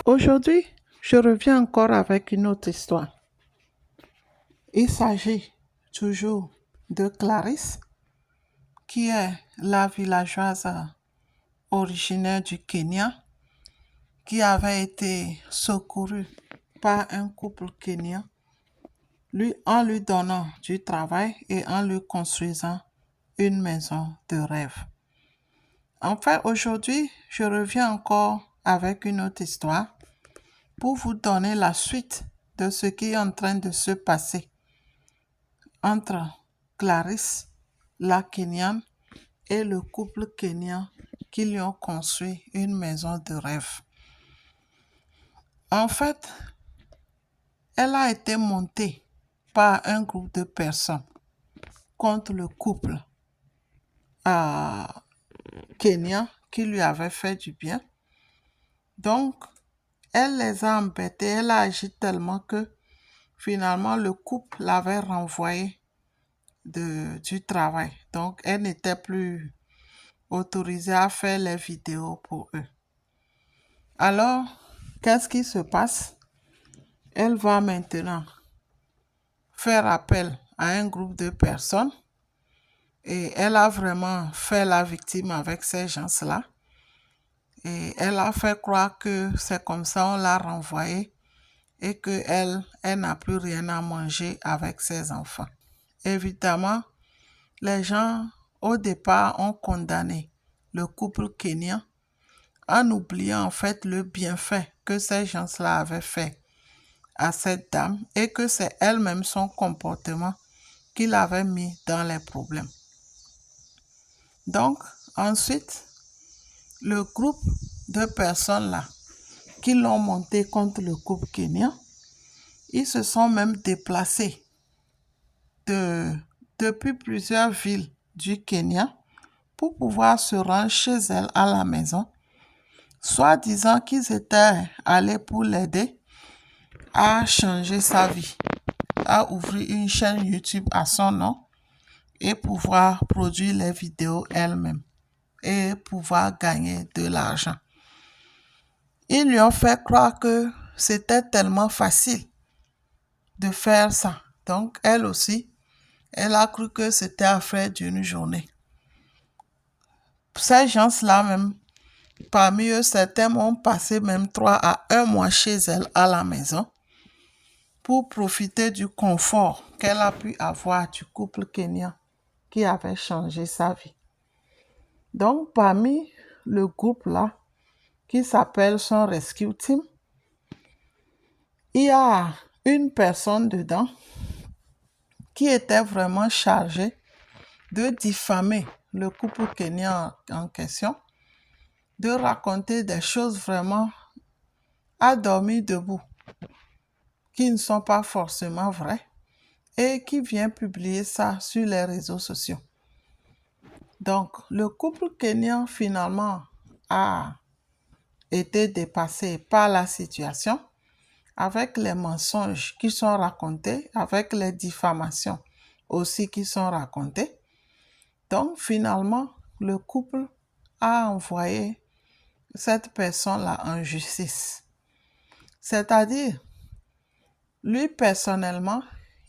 Aujourd'hui, je reviens encore avec une autre histoire. Il s'agit toujours de Clarisse, qui est la villageoise originaire du Kenya, qui avait été secourue par un couple kenyan, en lui donnant du travail et en lui construisant une maison de rêve. En fait, aujourd'hui, je reviens encore avec une autre histoire pour vous donner la suite de ce qui est en train de se passer entre Clarisse, la Kenyane, et le couple kenyan qui lui ont construit une maison de rêve. En fait, elle a été montée par un groupe de personnes contre le couple kenyan qui lui avait fait du bien. Donc, elle les a embêtés, elle a agi tellement que finalement le couple l'avait renvoyée du travail. Donc, elle n'était plus autorisée à faire les vidéos pour eux. Alors, qu'est-ce qui se passe? Elle va maintenant faire appel à un groupe de personnes et elle a vraiment fait la victime avec ces gens-là. Et elle a fait croire que c'est comme ça on l'a renvoyée et qu'elle n'a plus rien à manger avec ses enfants. Évidemment, les gens au départ ont condamné le couple kenyan en oubliant en fait le bienfait que ces gens-là avaient fait à cette dame et que c'est elle-même son comportement qui l'avait mis dans les problèmes. Donc, ensuite, le groupe de personnes là qui l'ont monté contre le couple kenyan, ils se sont même déplacés depuis plusieurs villes du Kenya pour pouvoir se rendre chez elle à la maison, soit disant qu'ils étaient allés pour l'aider à changer sa vie, à ouvrir une chaîne YouTube à son nom et pouvoir produire les vidéos elle-même et pouvoir gagner de l'argent. Ils lui ont fait croire que c'était tellement facile de faire ça. Donc, elle aussi, elle a cru que c'était affaire d'une journée. Ces gens-là même, parmi eux, certains ont passé même 3 à 1 mois chez elle à la maison pour profiter du confort qu'elle a pu avoir du couple kenyan qui avait changé sa vie. Donc, parmi le groupe là, qui s'appelle son Rescue Team, il y a une personne dedans qui était vraiment chargée de diffamer le couple kenyan en question, de raconter des choses vraiment à dormir debout, qui ne sont pas forcément vraies, et qui vient publier ça sur les réseaux sociaux. Donc, le couple kenyan finalement a été dépassé par la situation avec les mensonges qui sont racontés, avec les diffamations aussi qui sont racontées. Donc, finalement, le couple a envoyé cette personne-là en justice. C'est-à-dire, lui personnellement,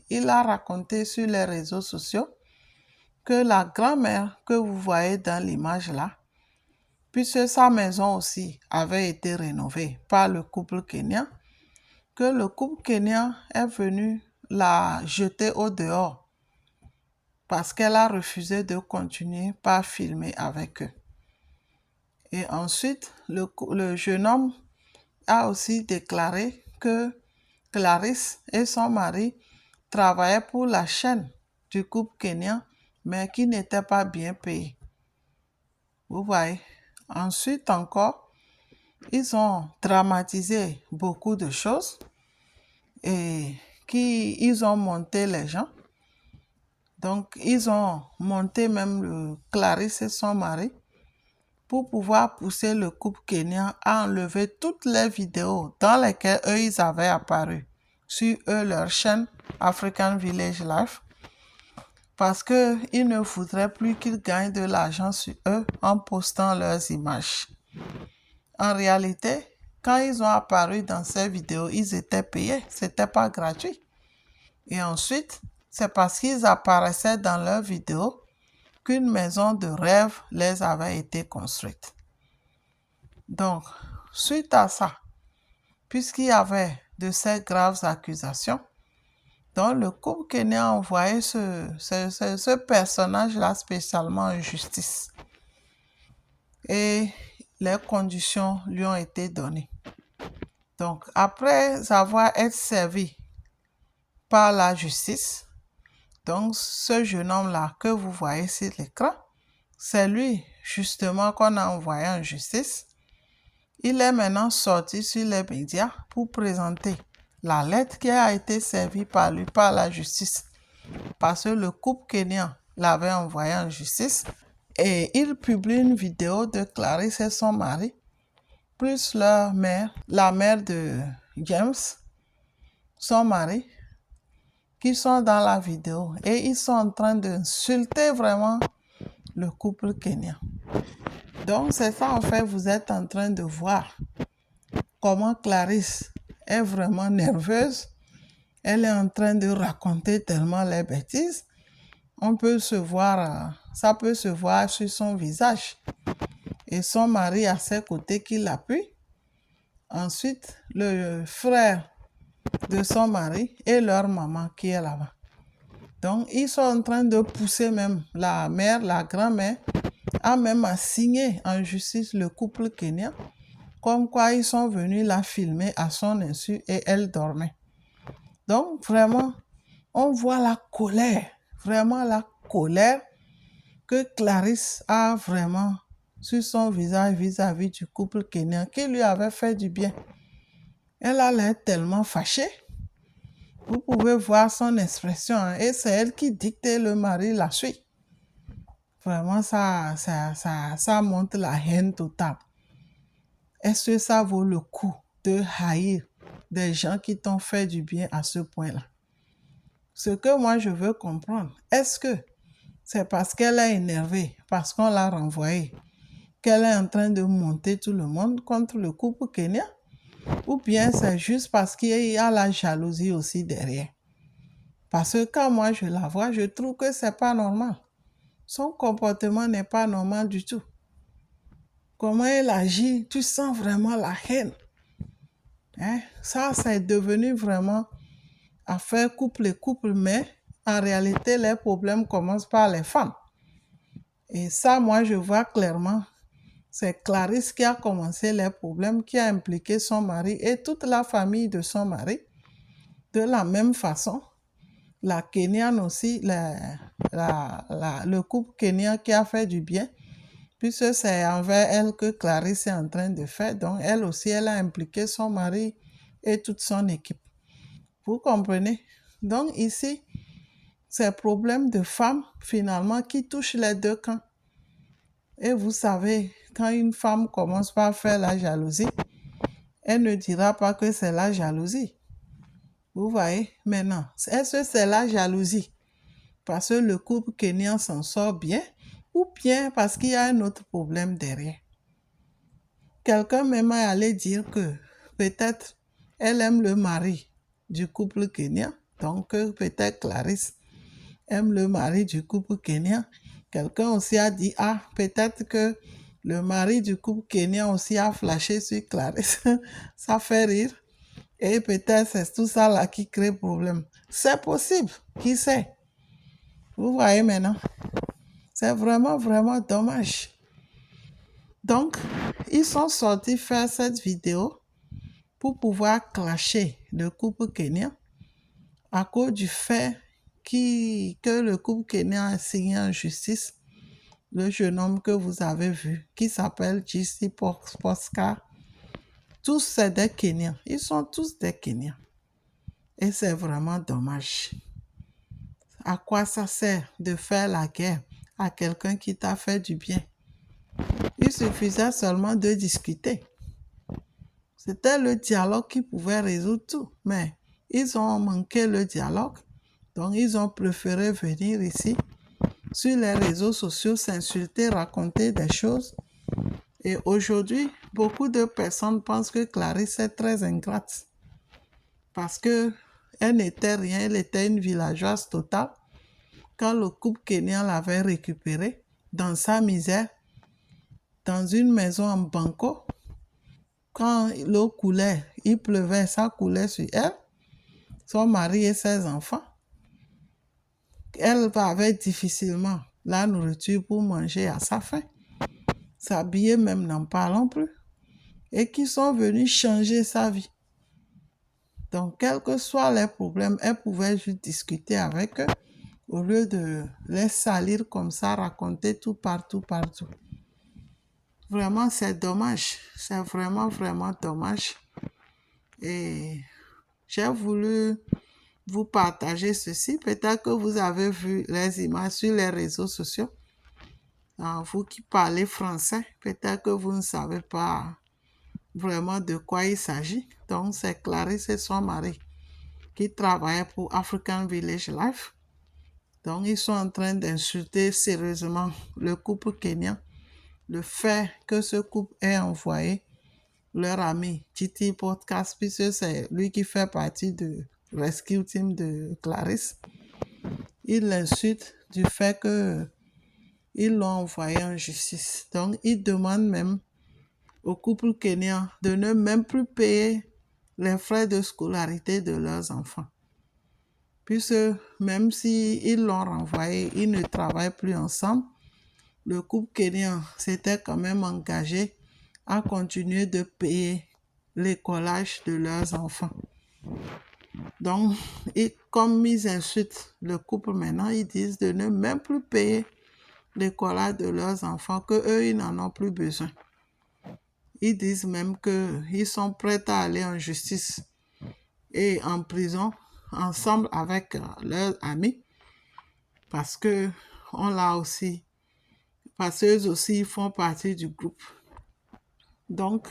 il a raconté sur les réseaux sociaux que la grand-mère que vous voyez dans l'image là, puisque sa maison aussi avait été rénovée par le couple kenyan, que le couple kenyan est venu la jeter au dehors parce qu'elle a refusé de continuer par filmer avec eux. Et ensuite, le jeune homme a aussi déclaré que Clarisse et son mari travaillaient pour la chaîne du couple kenyan, mais qui n'était pas bien payés. Vous voyez. Ensuite encore, ils ont dramatisé beaucoup de choses et ils ont monté les gens. Donc, ils ont monté même Clarisse et son mari pour pouvoir pousser le couple kenyan à enlever toutes les vidéos dans lesquelles eux, ils avaient apparu sur leur chaîne African Village Life parce qu'ils ne voudraient plus qu'ils gagnent de l'argent sur eux en postant leurs images. En réalité, quand ils ont apparu dans ces vidéos, ils étaient payés, c'était pas gratuit. Et ensuite, c'est parce qu'ils apparaissaient dans leurs vidéos qu'une maison de rêve les avait été construite. Donc, suite à ça, puisqu'il y avait de ces graves accusations, donc le couple kenyan a envoyé ce personnage-là spécialement en justice. Et les conditions lui ont été données. Donc, après avoir été servi par la justice, donc ce jeune homme-là que vous voyez sur l'écran, c'est lui justement qu'on a envoyé en justice. Il est maintenant sorti sur les médias pour présenter la lettre qui a été servie par lui par la justice. Parce que le couple kenyan l'avait envoyé en justice et il publie une vidéo de Clarisse et son mari, plus leur mère, la mère de James, son mari, qui sont dans la vidéo et ils sont en train d'insulter vraiment le couple kenyan. Donc c'est ça en fait, vous êtes en train de voir comment Clarisse est vraiment nerveuse. Elle est en train de raconter tellement les bêtises. On peut se voir, ça peut se voir sur son visage. Et son mari à ses côtés qui l'appuie. Ensuite, le frère de son mari et leur maman qui est là-bas. Donc, ils sont en train de pousser même la mère, la grand-mère, à même signer en justice le couple kenyan, comme quoi ils sont venus la filmer à son insu et elle dormait. Donc, vraiment, on voit la colère, vraiment la colère que Clarisse a vraiment sur son visage vis-à-vis du couple kenyan qui lui avait fait du bien. Elle a l'air tellement fâchée. Vous pouvez voir son expression et c'est elle qui dicte et le mari la suit. Vraiment, ça montre la haine totale. Est-ce que ça vaut le coup de haïr des gens qui t'ont fait du bien à ce point-là? Ce que moi je veux comprendre, est-ce que c'est parce qu'elle est énervée, parce qu'on l'a renvoyée, qu'elle est en train de monter tout le monde contre le couple kenyan? Ou bien c'est juste parce qu'il y a la jalousie aussi derrière? Parce que quand moi je la vois, je trouve que c'est pas normal. Son comportement n'est pas normal du tout. Comment elle agit, tu sens vraiment la haine. Ça, c'est devenu vraiment affaire couple et couple, mais en réalité, les problèmes commencent par les femmes. Et ça, moi, je vois clairement, c'est Clarisse qui a commencé les problèmes, qui a impliqué son mari et toute la famille de son mari. De la même façon, la Kenyan aussi, le couple kenyan qui a fait du bien, puisque c'est envers elle que Clarisse est en train de faire. Donc, elle aussi, elle a impliqué son mari et toute son équipe. Vous comprenez? Donc, ici, c'est problème de femmes, finalement, qui touchent les deux camps. Et vous savez, quand une femme commence par faire la jalousie, elle ne dira pas que c'est la jalousie. Vous voyez? Maintenant, est-ce que c'est la jalousie parce que le couple kenyan s'en sort bien ou bien parce qu'il y a un autre problème derrière? Quelqu'un même est allé dire que peut-être elle aime le mari du couple kenyan, donc peut-être Clarisse aime le mari du couple kenyan. Quelqu'un aussi a dit, peut-être que le mari du couple kenyan aussi a flashé sur Clarisse. Ça fait rire. Et peut-être c'est tout ça là qui crée problème. C'est possible, qui sait? Vous voyez maintenant? C'est vraiment, vraiment dommage. Donc, ils sont sortis faire cette vidéo pour pouvoir clasher le couple kenyan à cause du fait que le couple kenyan a signé en justice le jeune homme que vous avez vu, qui s'appelle JC Posca. Tous c'est des Kenyans. Ils sont tous des Kenyans. Et c'est vraiment dommage. À quoi ça sert de faire la guerre à quelqu'un qui t'a fait du bien? Il suffisait seulement de discuter. C'était le dialogue qui pouvait résoudre tout. Mais ils ont manqué le dialogue. Donc ils ont préféré venir ici sur les réseaux sociaux, s'insulter, raconter des choses Et aujourd'hui, beaucoup de personnes pensent que Clarisse est très ingrate parce que elle n'était rien, elle était une villageoise totale. Quand le couple kényan l'avait récupérée dans sa misère, dans une maison en banco, quand l'eau coulait, il pleuvait, ça coulait sur elle, son mari et ses enfants. Elle avait difficilement la nourriture pour manger à sa faim. S'habiller même, n'en parlons plus. Et qui sont venus changer sa vie. Donc, quels que soient les problèmes, elle pouvait juste discuter avec eux au lieu de les salir comme ça, raconter tout partout, partout. Vraiment, c'est dommage. C'est vraiment, vraiment dommage. Et j'ai voulu vous partager ceci. Peut-être que vous avez vu les images sur les réseaux sociaux. Vous qui parlez français, peut-être que vous ne savez pas vraiment de quoi il s'agit. Donc, c'est Clarisse et son mari qui travaillaient pour African Village Life. Donc, ils sont en train d'insulter sérieusement le couple kényan. Le fait que ce couple ait envoyé leur ami Titi Podcast, puisque c'est lui qui fait partie de Rescue Team de Clarisse. Ils l'insultent du fait qu'ils l'ont envoyé en justice. Donc, ils demandent même au couple kényan de ne même plus payer les frais de scolarité de leurs enfants. Puisque même s'ils l'ont renvoyé, ils ne travaillent plus ensemble. Le couple kényan s'était quand même engagé à continuer de payer l'écolage de leurs enfants. Donc, comme ils insultent le couple maintenant, ils disent de ne même plus payer l'écolage de leurs enfants, qu'eux, ils n'en ont plus besoin. Ils disent même qu'ils sont prêts à aller en justice et en prison ensemble avec leurs amis parce que on l'a aussi, parce qu'eux aussi ils font partie du groupe. Donc,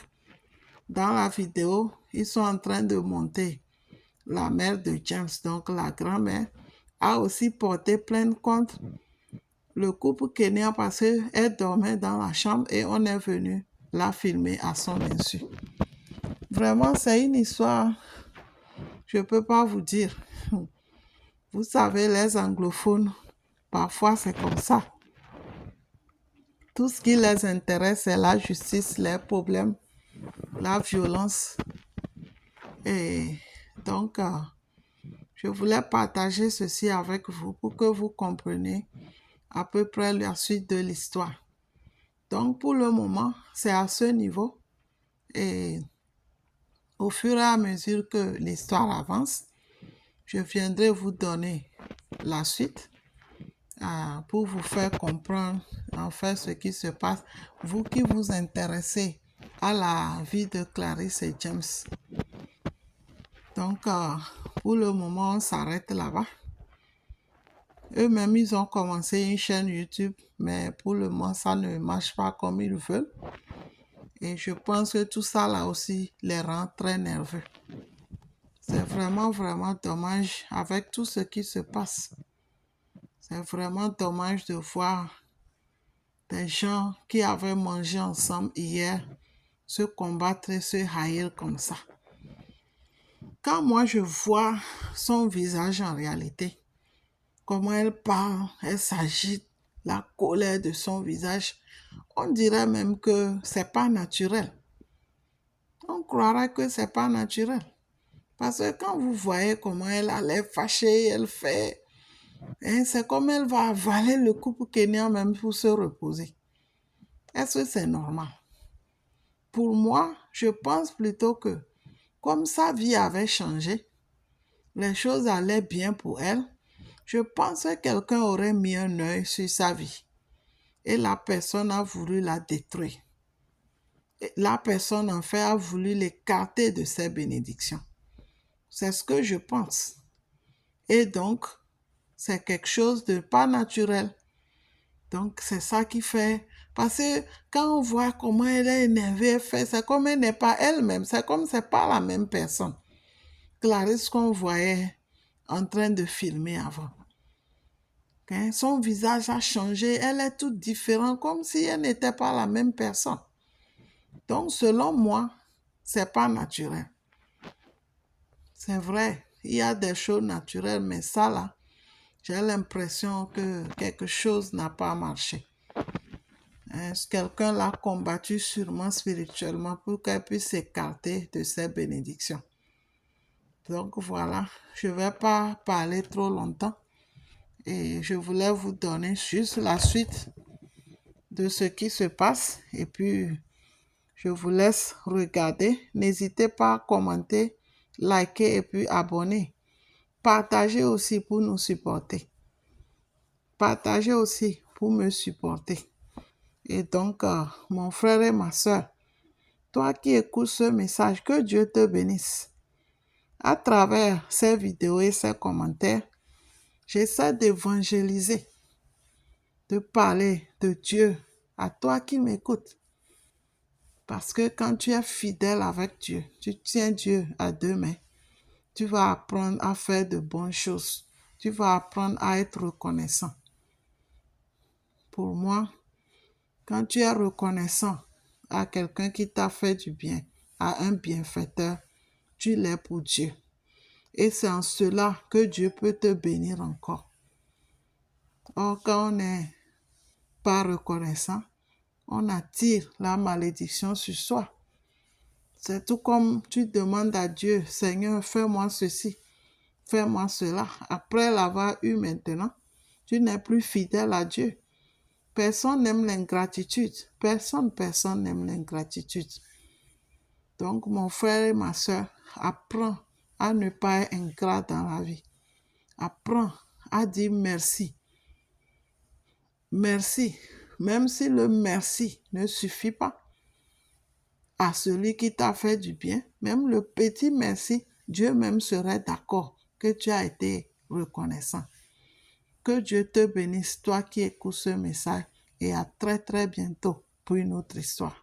dans la vidéo, ils sont en train de monter. La mère de James, donc la grand-mère, a aussi porté plainte contre le couple kényan parce qu'elle dormait dans la chambre et on est venu la filmer à son insu. Vraiment, c'est une histoire, je ne peux pas vous dire. Vous savez, les anglophones, parfois c'est comme ça. Tout ce qui les intéresse, c'est la justice, les problèmes, la violence. Et donc, je voulais partager ceci avec vous pour que vous compreniez à peu près la suite de l'histoire. Donc, pour le moment, c'est à ce niveau. Et au fur et à mesure que l'histoire avance, je viendrai vous donner la suite pour vous faire comprendre en fait ce qui se passe. Vous qui vous intéressez à la vie de Clarisse et James. Donc, pour le moment, on s'arrête là-bas. Eux-mêmes, ils ont commencé une chaîne YouTube, mais pour le moment, ça ne marche pas comme ils veulent. Et je pense que tout ça là aussi les rend très nerveux. C'est vraiment, vraiment dommage avec tout ce qui se passe. C'est vraiment dommage de voir des gens qui avaient mangé ensemble hier se combattre et se haïr comme ça. Quand moi je vois son visage en réalité, comment elle parle, elle s'agite, la colère de son visage, on dirait même que c'est pas naturel. On croirait que c'est pas naturel. Parce que quand vous voyez comment elle a l'air fâchée, elle fait, c'est comme elle va avaler le couple kényan même pour se reposer. Est-ce que c'est normal? Pour moi, je pense plutôt que comme sa vie avait changé, les choses allaient bien pour elle, je pense que quelqu'un aurait mis un œil sur sa vie. Et la personne a voulu la détruire. Et la personne, en fait, a voulu l'écarter de ses bénédictions. C'est ce que je pense. Et donc, c'est quelque chose de pas naturel. Donc, c'est ça qui fait... Parce que quand on voit comment elle est énervée, elle fait, c'est comme elle n'est pas elle-même. C'est comme c'est pas la même personne. Clarisse qu'on voyait en train de filmer avant. Okay? Son visage a changé. Elle est toute différente, comme si elle n'était pas la même personne. Donc, selon moi, c'est pas naturel. C'est vrai, il y a des choses naturelles, mais ça là, j'ai l'impression que quelque chose n'a pas marché. Quelqu'un l'a combattu sûrement spirituellement pour qu'elle puisse s'écarter de ses bénédictions. Donc voilà, je ne vais pas parler trop longtemps et je voulais vous donner juste la suite de ce qui se passe et puis je vous laisse regarder. N'hésitez pas à commenter, liker et puis abonner. Partagez aussi pour nous supporter. Partagez aussi pour me supporter. Et donc, mon frère et ma soeur, toi qui écoutes ce message, que Dieu te bénisse. À travers ces vidéos et ces commentaires, j'essaie d'évangéliser, de parler de Dieu à toi qui m'écoutes. Parce que quand tu es fidèle avec Dieu, tu tiens Dieu à deux mains, tu vas apprendre à faire de bonnes choses. Tu vas apprendre à être reconnaissant. Pour moi, quand tu es reconnaissant à quelqu'un qui t'a fait du bien, à un bienfaiteur, tu l'es pour Dieu. Et c'est en cela que Dieu peut te bénir encore. Or, quand on n'est pas reconnaissant, on attire la malédiction sur soi. C'est tout comme tu demandes à Dieu, Seigneur, fais-moi ceci, fais-moi cela. Après l'avoir eu maintenant, tu n'es plus fidèle à Dieu. Personne n'aime l'ingratitude. Personne n'aime l'ingratitude. Donc, mon frère et ma soeur, apprends à ne pas être ingrat dans la vie. Apprends à dire merci. Merci. Même si le merci ne suffit pas à celui qui t'a fait du bien, même le petit merci, Dieu même serait d'accord que tu as été reconnaissant. Que Dieu te bénisse, toi qui écoutes ce message, et à très très bientôt pour une autre histoire.